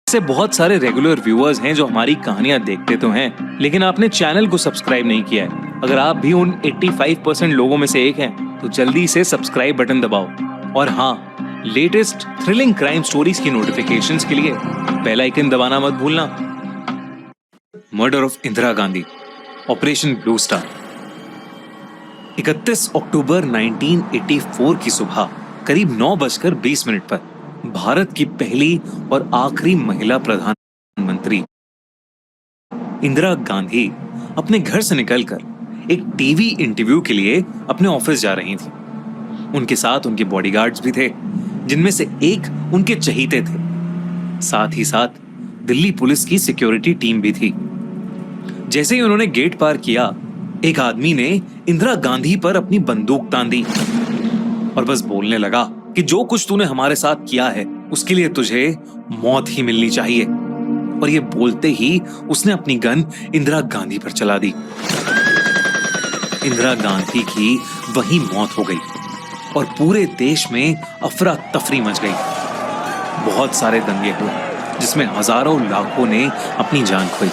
से बहुत सारे रेगुलर व्यूअर्स हैं जो हमारी कहानियां देखते तो हैं, लेकिन आपने चैनल को सब्सक्राइब नहीं किया है। अगर आप भी उन 85% लोगों में से एक हैं, तो जल्दी से सब्सक्राइब बटन दबाओ। और हाँ, लेटेस्ट थ्रिलिंग क्राइम स्टोरीज की नोटिफिकेशंस के लिए बेल आइकन दबाना मत भूलना। Murder of Indira Gandhi, operation blue star. 31 अक्टूबर 1984 की सुबह करीब 9:20 पर भारत की पहली और आखिरी महिला प्रधानमंत्री इंदिरा गांधी अपने घर से निकलकर एक टीवी इंटरव्यू के लिए अपने ऑफिस जा रही थी। उनके साथ उनके बॉडीगार्ड्स भी थे, जिनमें से एक उनके चहीते थे। साथ ही साथ दिल्ली पुलिस की सिक्योरिटी टीम भी थी। जैसे ही उन्होंने गेट पार किया, एक आदमी ने इंदिरा गांधी पर अपनी बंदूक तान दी और बस बोलने लगा कि जो कुछ तूने हमारे साथ किया है उसके लिए तुझे मौत ही मिलनी चाहिए। और ये बोलते ही उसने अपनी गन इंदिरा गांधी पर चला दी। इंदिरा गांधी की वही मौत हो गई और पूरे देश में अफरा तफरी मच गई। बहुत सारे दंगे हुए जिसमें हजारों लाखों ने अपनी जान खोई।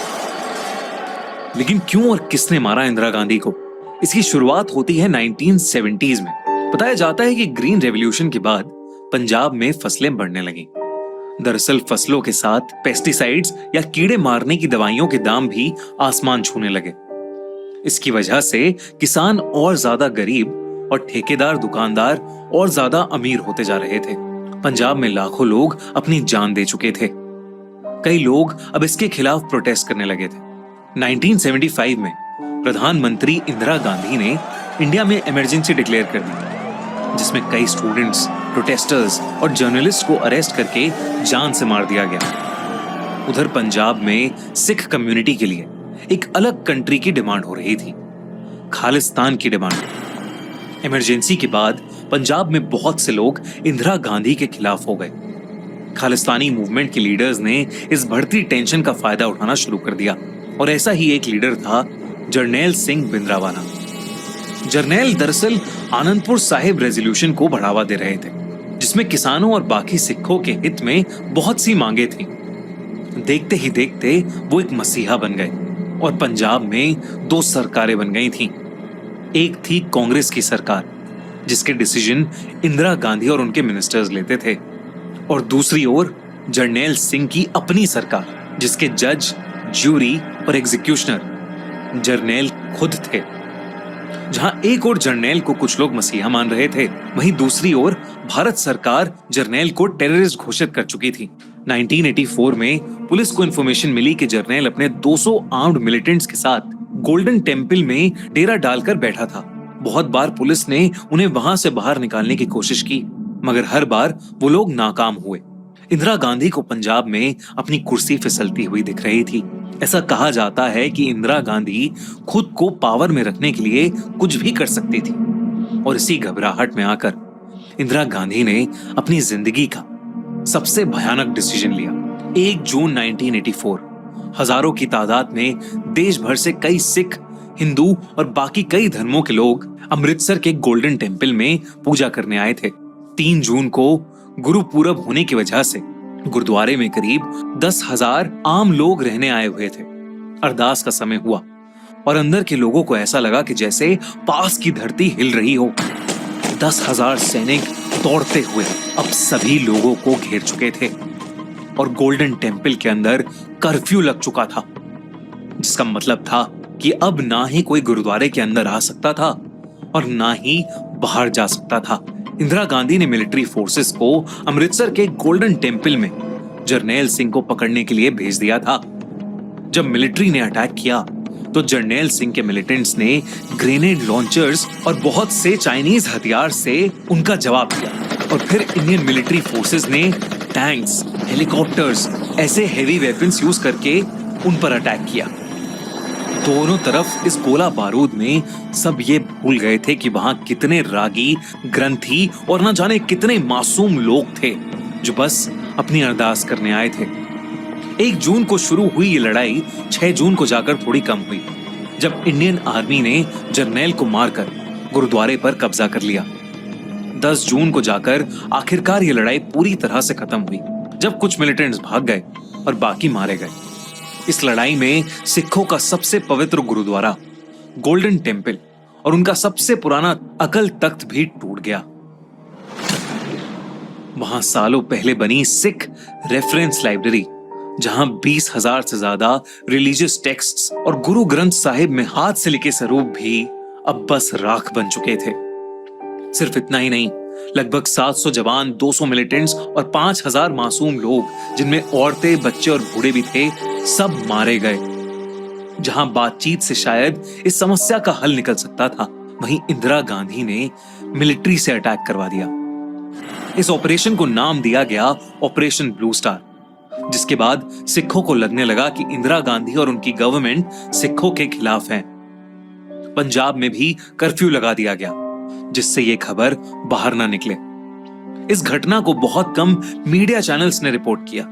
लेकिन क्यों और किसने मारा इंदिरा गांधी को? इसकी शुरुआत होती है 1970s में। बताया जाता है कि ग्रीन रेवोल्यूशन के बाद पंजाब में फसलें बढ़ने लगी। दरअसल फसलों के साथ पेस्टिसाइड्स या कीड़े मारने की दवाइयों के दाम भी आसमान छूने लगे। इसकी वजह से किसान और ज्यादा गरीब और ठेकेदार दुकानदार और ज्यादा अमीर होते जा रहे थे। पंजाब में लाखों लोग अपनी जान दे चुके थे। कई लोग अब इसके खिलाफ प्रोटेस्ट करने लगे थे। 1975 में प्रधानमंत्री इंदिरा गांधी ने इंडिया में इमरजेंसी डिक्लेयर कर दी, जिसमें कई स्टूडेंट्स, प्रोटेस्टर्स और जर्नलिस्ट को अरेस्ट करके जान से मार दिया गया। उधर पंजाब में सिख कम्युनिटी के लिए एक अलग कंट्री की डिमांड हो रही थी, खालिस्तान की डिमांड। इमरजेंसी के बाद पंजाब में बहुत से लोग इंदिरा गांधी के खिलाफ हो गए। खालिस्तानी मूवमेंट के लीडर्स ने इस बढ़ती टेंशन का फायदा उठाना शुरू कर दिया और ऐसा ही एक लीडर था जरनैल सिंह भिंद्रावाला। जरनैल दरअसल आनंदपुर साहिब रेजोल्यूशन को बढ़ावा दे रहे थे, जिसमें किसानों और बाकी सिखों के हित में बहुत सी मांगे थीं। देखते ही देखते वो एक मसीहा बन गए और पंजाब में दो सरकारें बन गई थीं। एक थी कांग्रेस की सरकार, जिसके डिसीजन इंदिरा गांधी और उनके मिनिस्टर्स लेते थे, और दूसरी ओर जरनैल सिंह की अपनी सरकार, जिसके जज, ज्यूरी और एग्जीक्यूशनर जरनैल खुद थे। जहां एक ओर जरनैल को कुछ लोग मसीहा मान रहे थे, वहीं दूसरी ओर भारत सरकार जरनैल को टेररिस्ट घोषित कर चुकी थी। 1984 में पुलिस को इंफॉर्मेशन मिली कि जरनैल अपने 200 आर्म्ड मिलिटेंट्स के साथ गोल्डन टेम्पल में डेरा डालकर बैठा था। बहुत बार पुलिस ने उन्हें वहां से बाहर निकालने की कोशिश की, मगर हर बार वो लोग नाकाम हुए। इंदिरा गांधी को पंजाब में अपनी कुर्सी फिसलती हुई दिख रही थी। ऐसा कहा जाता है कि इंदिरा गांधी खुद को पावर में रखने के लिए कुछ भी कर सकती थी, और इसी घबराहट में आकर इंदिरा गांधी ने अपनी जिंदगी का सबसे भयानक डिसीजन लिया। 1 जून 1984 हजारों की तादाद में देश भर से कई सिख, हिंदू और बाकी कई धर्मों के लोग अमृतसर के गोल्डन टेम्पल में पूजा करने आए थे। 3 जून को गुरु पूरब होने की वजह से गुरुद्वारे में करीब 10,000 आम लोग रहने आए हुए थे। अरदास का समय हुआ और अंदर के लोगों को ऐसा लगा कि जैसे पास की धरती हिल रही हो। 10,000 सैनिक दौड़ते हुए अब सभी लोगों को घेर चुके थे और गोल्डन टेम्पल के अंदर कर्फ्यू लग चुका था, जिसका मतलब था कि अब ना ही कोई गुरुद्वारे के अंदर आ सकता था और ना ही बाहर जा सकता था। इंदिरा गांधी ने मिलिट्री फोर्सेस को अमृतसर के गोल्डन टेम्पल में जरनैल सिंह को पकड़ने के लिए भेज दिया था। जब मिलिट्री ने अटैक किया तो जरनैल सिंह के मिलिटेंट्स ने ग्रेनेड लॉन्चर्स और बहुत से चाइनीज हथियार से उनका जवाब दिया, और फिर इंडियन मिलिट्री फोर्सेस ने टैंक्स, हेलीकॉप्टर्स, ऐसे हेवी वेपन्स यूज करके उन पर अटैक किया। दोनों तरफ इस गोला बारूद में सब ये भूल गए थे कि वहां कितने रागी, ग्रंथी और न जाने कितने मासूम लोग थे जो बस अपनी अरदास करने आए थे। 1 जून को शुरू हुई ये लड़ाई 6 जून को जाकर थोड़ी कम हुई, जब इंडियन आर्मी ने जरनैल को मारकर गुरुद्वारे पर कब्जा कर लिया। 10 जून को जाकर आखिरकार ये लड़ाई पूरी तरह से खत्म हुई। जब कुछ मिलिटेंट्स भाग गए और बाकी मारे गए। इस लड़ाई में सिखों का सबसे पवित्र गुरुद्वारा, गोल्डन टेम्पल और उनका सबसे पुराना अकल तख्त भी टूट गया। वहां सालों पहले बनी सिख रेफरेंस लाइब्रेरी, जहां 20,000 से ज्यादा रिलीजियस टेक्स्ट्स और गुरु ग्रंथ साहिब में हाथ से लिखे स्वरूप भी अब बस राख बन चुके थे। सिर्फ इतना ही नहीं, लगभग 700 जवान, 200 मिलिटेंट्स और 5,000 मासूम लोग, जिनमें औरतें, बच्चे और बूढ़े भी थे, सब मारे गए। जहां बातचीत से शायद इस समस्या का हल निकल सकता था, वहीं इंदिरा गांधी ने मिलिट्री से अटैक करवा दिया। इस ऑपरेशन को नाम दिया गया ऑपरेशन ब्लू स्टार, जिसके बाद सिखों को लगने लगा कि इंदिरा गांधी और उनकी गवर्नमेंट सिखों के खिलाफ है। पंजाब में भी कर्फ्यू लगा दिया गया, जिससे ये खबर बाहर ना निकले। इस घटना को बहुत कम मीडिया चैनल्स ने रिपोर्ट किया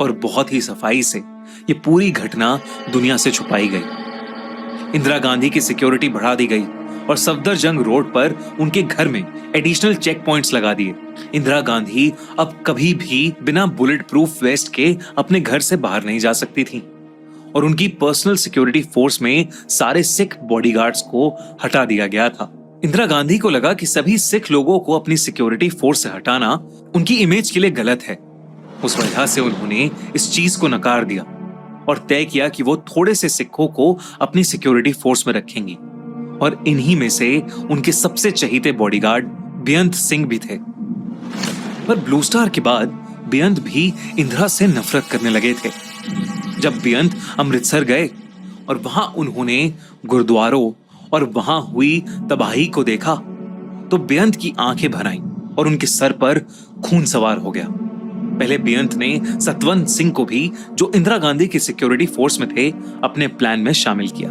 और बहुत ही सफाई से ये पूरी घटना दुनिया से छुपाई गई। इंदिरा गांधी की सिक्योरिटी बढ़ा दी गई और सफदरजंग रोड पर उनके घर में एडिशनल चेक पॉइंट्स लगा दिए। इंदिरा गांधी अब कभी भी बिना बुलेट प्रूफ वेस्ट के अपने घर से बाहर नहीं जा सकती थी और उनकी पर्सनल सिक्योरिटी फोर्स में सारे सिख बॉडीगार्ड्स को हटा दिया गया था। इंदिरा गांधी को लगा कि सभी सिख लोगों को अपनी सिक्योरिटी फोर्स से हटाना उनकी इमेज के लिए गलत है। उस वजह से उन्होंने इस चीज को नकार दिया और तय किया कि वो थोड़े से सिखों को अपनी सिक्योरिटी फोर्स में रखेंगी और इन्हीं में से उनके सबसे चहीते बॉडीगार्ड बेअंत सिंह भी थे। पर ब्लू स्टार के बाद बेअंत भी इंदिरा से नफरत करने लगे थे। जब बेअंत अमृतसर गए और वहां उन्होंने गुरुद्वारों और वहां हुई तबाही को देखा, तो बेअंत की आंखें भर आईं और उनके सर पर खून सवार हो गया। पहले बेअंत ने सतवंत सिंह को भी, जो इंदिरा गांधी की सिक्योरिटी फोर्स में थे, अपने प्लान में शामिल किया।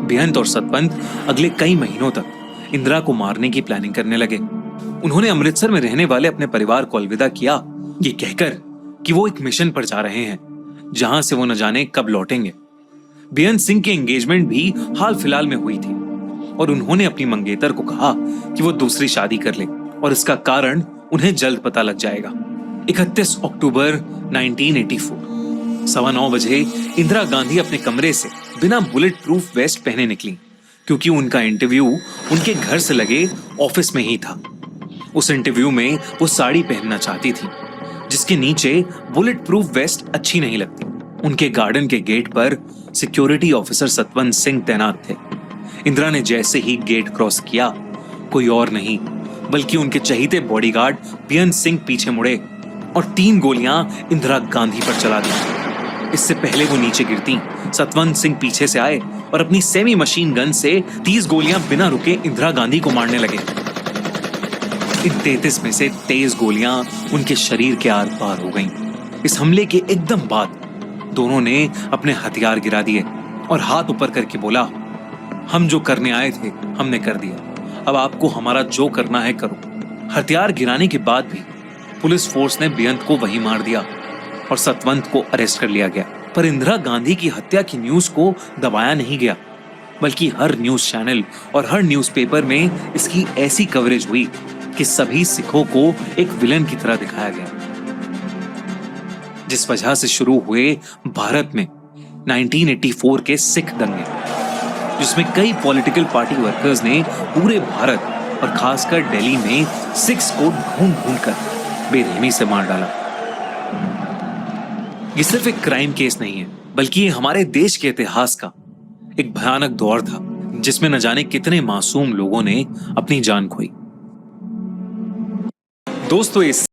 बेअंत और सतवंत अगले कई महीनों तक इंदिरा को मारने की प्लानिंग करने लगे। उन्होंने अमृतसर में रहने वाले अपने परिवार को अलविदा किया, ये कहकर कि वो एक मिशन पर जा रहे हैं, जहां से वो न जाने कब लौटेंगे। बेअंत सिंह की एंगेजमेंट भी हाल फिलहाल में हुई थी और उन्होंने अपनी मंगेतर को कहा कि वो दूसरी शादी कर ले और इसका कारण उन्हें जल्द पता लग जाएगा। 31 अक्टूबर 1984 9:15 बजे इंदिरा गांधी अपने कमरे से बिना बुलेट प्रूफ वेस्ट पहने निकली, क्योंकि उनका इंटरव्यू उनके घर से लगे ऑफिस में ही था। उस इंटरव्यू में वो साड़ी पहनना चाहती थी, जिसके नीचे बुलेट प्रूफ वेस्ट अच्छी नहीं लगती। उनके गार्डन के गेट पर सिक्योरिटी ऑफिसर सतवंत सिंह तैनात थे। इंदिरा ने जैसे ही गेट क्रॉस किया, कोई और नहीं बल्कि उनके चहीते बॉडीगार्ड बेअंत सिंह पीछे मुड़े और 3 गोलियां इंदिरा गांधी पर चला दी। इससे पहले वो नीचे गिरती, सतवंत सिंह पीछे से आए और अपनी सेमी मशीन गन से 30 गोलियां बिना रुके इंदिरा गांधी को मारने लगे। इन 33 में से 23 गोलियां उनके शरीर के आर पार हो गईं। इस हमले के एकदम बाद दोनों ने अपने हथियार गिरा दिए और हाथ ऊपर करके बोला, हम जो करने आए थे हमने कर दिया, अब आपको हमारा जो करना है करो। हथियार गिराने के बाद भी पुलिस फोर्स ने बेअंत को वहीं मार दिया और सतवंत को अरेस्ट कर लिया गया। पर इंदिरा गांधी की हत्या की न्यूज को दबाया नहीं गया, बल्कि हर न्यूज चैनल और हर न्यूज़पेपर में इसकी ऐसी कवरेज हुई कि सभी सिखों को एक विलन की तरह दिखाया गया। जिस वजह से शुरू हुए भारत में 1984 के सिख दंगे, जिसमें कई पॉलिटिकल पार्टी वर्कर्स ने पूरे भारत और खासकर दिल्ली में सिख्स को ढूंढ ढूंढ कर बेरहमी से मार डाला। ये सिर्फ एक क्राइम केस नहीं है, बल्कि ये हमारे देश के इतिहास का एक भयानक दौर था, जिसमें न जाने कितने मासूम लोगों ने अपनी जान खोई। दोस्तों, इस